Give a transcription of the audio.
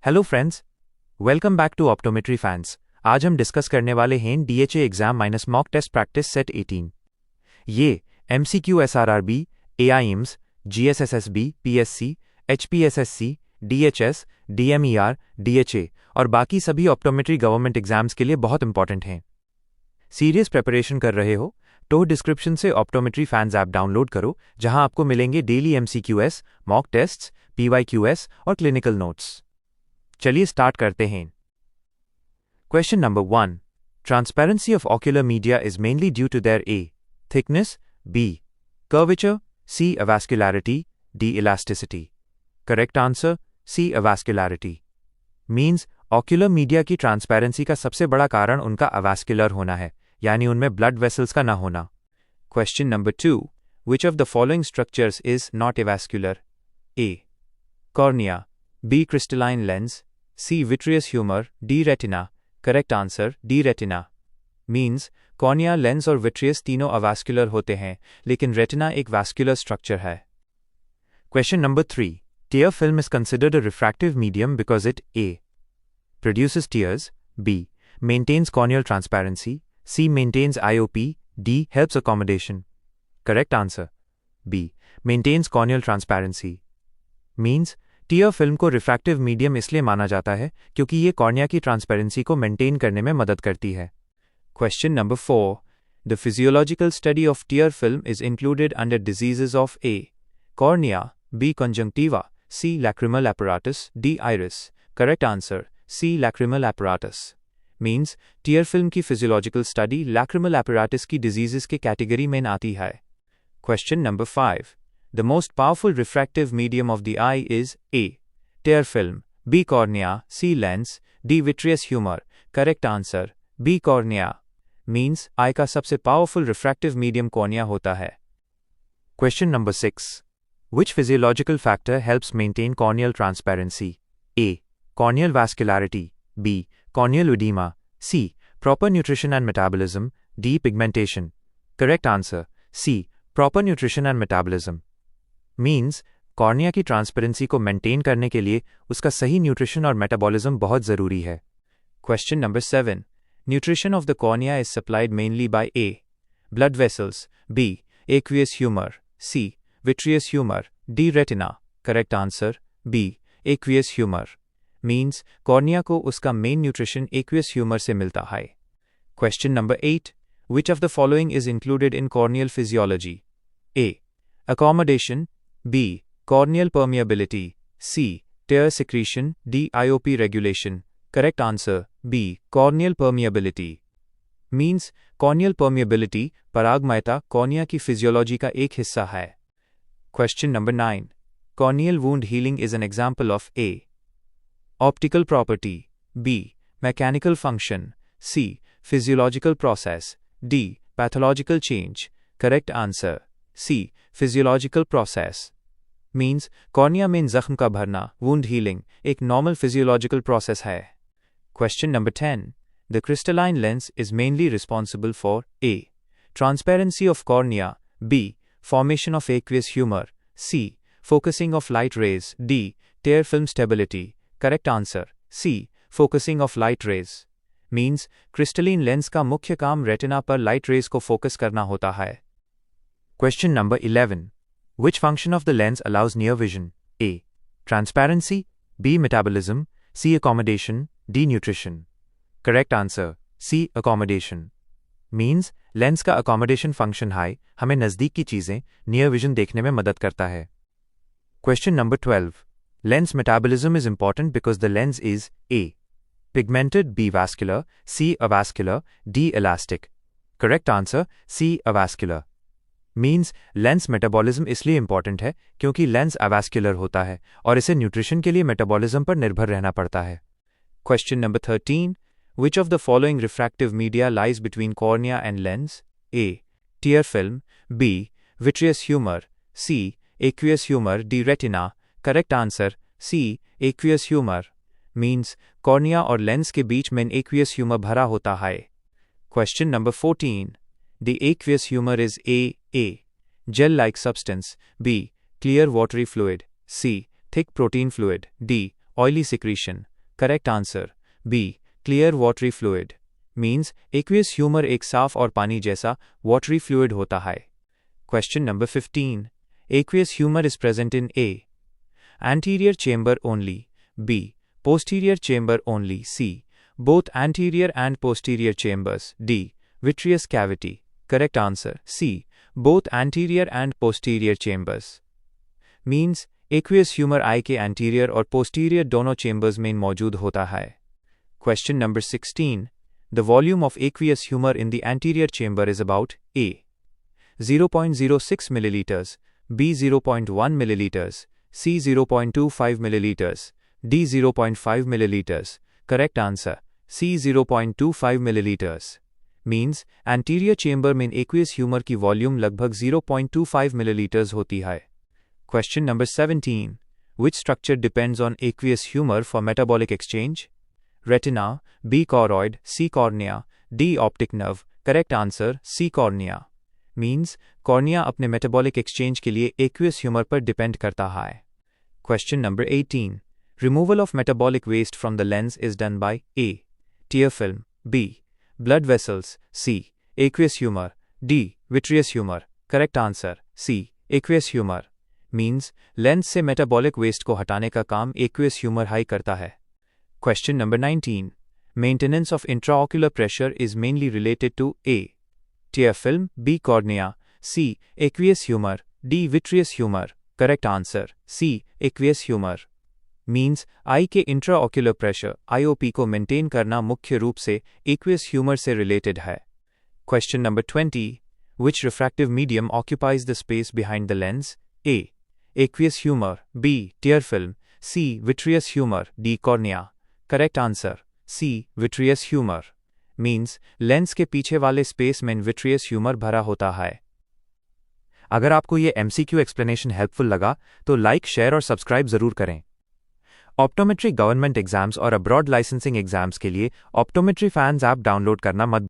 Hello friends, welcome back to optometry fans. आज हम discuss करने वाले हैं DHA exam minus mock test practice set 18। ये MCQ SRRB, AIIMS, GSSSB, PSC, HPSSC, DHS, DMER, DHA और बाकी सभी ऑप्टोमेट्री गवर्नमेंट एग्जाम्स के लिए बहुत इंपॉर्टेंट हैं। सीरियस प्रिपरेशन कर रहे हो तो डिस्क्रिप्शन से ऑप्टोमेट्री फैंस ऐप डाउनलोड करो, जहां आपको मिलेंगे daily MCQs, mock tests, PYQs और क्लिनिकल नोट्स। चलिए स्टार्ट करते हैं। Question number 1। Transparency of ocular media is mainly due to their A thickness, B curvature, C avascularity, D elasticity. Correct answer C avascularity. Means ocular media की transparency का सबसे बड़ा कारण उनका अवास्कुलर होना है, यानी उनमें ब्लड वेसल्स का ना होना। Question number 2। Which of the following structures is not avascular? A cornea, B. crystalline lens, C. vitreous humor, D. retina. Correct answer D. retina. Means cornea, lens और vitreous तीनों avascular होते हैं, लेकिन retina एक vascular structure है। Question number 3. Tear film is considered a refractive medium because it A. produces tears, B. maintains corneal transparency, C. maintains IOP, D. helps accommodation. Correct answer B. maintains corneal transparency. Means tier film को refractive medium इसलिए माना जाता है क्योंकि ये cornea की transparency को maintain करने में मदद करती है। Question number 4। The physiological study of tear film is included under diseases of A cornea, B conjunctiva, C lacrimal apparatus, D iris. Correct answer C lacrimal apparatus। Means tear film की physiological study lacrimal apparatus की diseases के category में आती है। Question number 5। The most powerful refractive medium of the eye is A. tear film, B. cornea, C. lens, D. vitreous humor. Correct answer B. cornea. Means eye का सबसे powerful refractive medium cornea होता है। Question number 6. Which physiological factor helps maintain corneal transparency? A. corneal vascularity, B. corneal edema, C. proper nutrition and metabolism, D. pigmentation. Correct answer C. proper nutrition and metabolism. Means cornea की transparency को maintain करने के लिए उसका सही nutrition और metabolism बहुत ज़रूरी है। Question number 7। Nutrition of the cornea is supplied mainly by A blood vessels, B aqueous humour, C vitreous humour, D retina. Correct answer B aqueous humour. Means cornea को उसका मेन न्यूट्रिशन एक्वियस ह्यूमर से मिलता है। Question number 8। Which of the following is included in corneal physiology? A accommodation, B. corneal permeability, C. tear secretion, D. IOP regulation. Correct answer B. corneal permeability. Means corneal permeability परागमयता cornea की physiology का एक हिस्सा है। Question number 9. Corneal wound healing is an example of A. optical property, B. mechanical function, C. physiological process, D. pathological change. Correct answer C. physiological process. Means cornea में जख्म का भरना, wound healing, एक normal physiological process है। Question number 10. The crystalline lens is mainly responsible for A. transparency of cornea, B. formation of aqueous humor, C. focusing of light rays, D. tear film stability. Correct answer C. focusing of light rays. Means crystalline lens का मुख्य काम retina पर light rays को focus करना होता है। Question number 11. Which function of the lens allows near vision? A. transparency, B. metabolism, C. accommodation, D. nutrition. Correct answer C. accommodation. Means lens का accommodation function high हमें नज़दीक की चीज़ें near vision देखने में मदद करता है। Question number 12. Lens metabolism is important because the lens is A. pigmented, B. vascular, C. avascular, D. elastic. Correct answer C. avascular. Means lens metabolism इसलिए इंपॉर्टेंट है क्योंकि लेंस अवास्कुलर होता है और इसे न्यूट्रिशन के लिए मेटाबॉलिज्म पर निर्भर रहना पड़ता है। Question number 13। Which of the following refractive media lies between cornea and lens? A tear film, B vitreous humour, C aqueous humour, D retina. Correct answer C aqueous humour. Means cornea और lens के बीच में aqueous humour भरा होता है। Question number 14। The aqueous humor is A. gel-like substance, B. clear watery fluid, C. thick protein fluid, D. oily secretion. Correct answer. B. Clear watery fluid. Means aqueous humor एक साफ और पानी जैसा watery fluid होता है. Question number 15. Aqueous humor is present in A. Anterior chamber only. B. Posterior chamber only. C. Both anterior and posterior chambers. D. Vitreous cavity. Correct answer. C. Both anterior and posterior chambers. Means aqueous humor आई के anterior और posterior दोनों chambers में मौजूद होता है. Question number 16. The volume of aqueous humor in the anterior chamber is about A. 0.06 milliliters, B. 0.1 milliliters, C. 0.25 milliliters, D. 0.5 milliliters. Correct answer. C. 0.25 milliliters. Means anterior chamber में aqueous humor की volume लगभग 0.25 milliliters होती है. Question number 17. Which structure depends on aqueous humor for metabolic exchange? Retina, B. Choroid, C. Cornea, D. Optic nerve. Correct answer. C. Cornea. Means cornea अपने metabolic exchange के लिए aqueous humor पर depend करता है. Question number 18. Removal of metabolic waste from the lens is done by A. Tear film, B. Blood vessels, C. Aqueous humor, D. Vitreous humor. Correct answer. C. Aqueous humor. Means lens से metabolic waste को हटाने का काम aqueous humor high करता है. Question number 19. Maintenance of intraocular pressure is mainly related to A. Tear film, B. Cornea, C. Aqueous humor, D. Vitreous humor. Correct answer. C. Aqueous humor. Means आई के intraocular pressure IOP को maintain करना मुख्य रूप से aqueous humor से related है. Question number 20. Which refractive medium occupies the space behind the lens? A. Aqueous humor, B. Tear film, C. Vitreous humor, D. Cornea. Correct answer. C. Vitreous humor. Means lens के पीछे वाले space में vitreous humor भरा होता है. अगर आपको ये MCQ एक्सप्लेनेशन हेल्पफुल लगा तो लाइक, शेयर और सब्सक्राइब जरूर करें. ऑप्टोमेट्री गवर्नमेंट एग्जाम्स और अब्रॉड लाइसेंसिंग एग्जाम्स के लिए ऑप्टोमेट्री फैंस ऐप डाउनलोड करना मत